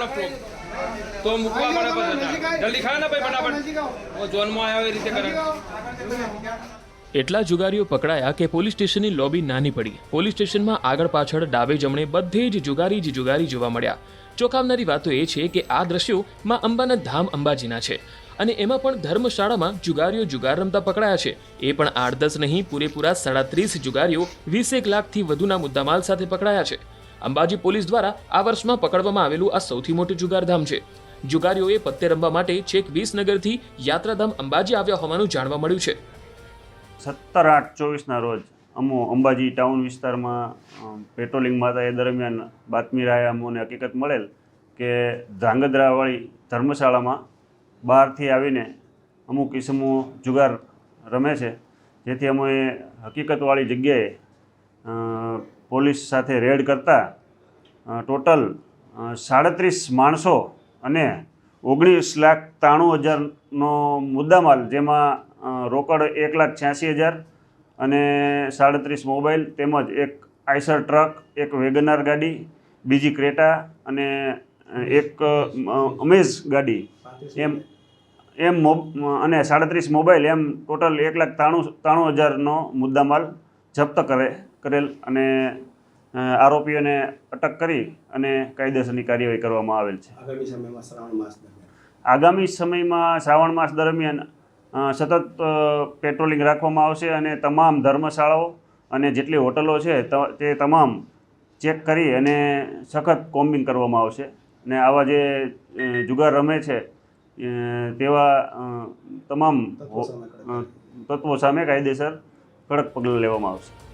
હમણાં તો મૂકવા પડે બધા જલ્દી ખાય ને ભાઈ ફટાફટ જોનમાં આવ્યો એ રીતે કરે। એટલા જુગારીઓ પકડાયા કે પોલીસ સ્ટેશનની લોબી નાની પડી। પોલીસ સ્ટેશનમાં આગળ પાછળ ડાબે જમણે બધે જ જુગારી જોવા મળ્યા। ચોંકાવનારી વાતો એ છે કે આ દ્રશ્યો માં અંબાના ધામ અંબાજીના છે અને એમાં પણ ધર્મશાળામાં જુગારીઓ જુગાર રમતા પકડાયા છે। એ પણ 8-10 નહીં, પૂરેપૂરા 37 જુગારીઓ 20 લાખથી વધુના મુદ્દામાલ સાથે પકડાયા છે। અંબાજી પોલીસ દ્વારા આ વર્ષમાં પકડવામાં આવેલું આ સૌથી મોટું જુગારધામ છે। જુગારીઓએ પત્તે રમવા માટે છેક વિસનગરથી યાત્રાધામ અંબાજી આવ્યા હોવાનું જાણવા મળ્યું છે। 17/8/24ના રોજ અંબાજી ટાઉન વિસ્તારમાં પેટ્રોલિંગમાં હતા એ દરમિયાન બાતમી રાહે અમોને હકીકત મળેલ કે ધ્રાંગધ્રાવાળી ધર્મશાળામાં બહારથી આવીને અમુક ઇસમો જુગાર રમે છે, જેથી અમે હકીકતવાળી જગ્યાએ પોલીસ સાથે રેડ કરતા ટોટલ 37 માણસો અને 19,93,000નો મુદ્દામાલ, જેમાં રોકડ 1,86,000 અને 37 મોબાઈલ તેમજ એક આઈસર ટ્રક, એક વેગનાર ગાડી, બીજી ક્રેટા અને એક અમેઝ ગાડી એમ અને 37 મોબાઈલ એમ ટોટલ 1,93,000નો મુદ્દામાલ જપ્ત કરેલ અને આરોપીઓને અટક કરી અને કાયદેસરની કાર્યવાહી કરવામાં આવેલ છે। આગામી સમયમાં શ્રાવણ માસ દરમિયાન સતત પેટ્રોલિંગ રાખવામાં આવશે અને તમામ ધર્મશાળાઓ અને જેટલી હોટલો છે તે તમામ ચેક કરી અને સખત કોમ્બિંગ કરવામાં આવશે અને આવા જે જુગાર રમે છે તેવા તમામ તત્વો સામે કાયદેસર કડક પગલાં લેવામાં આવશે।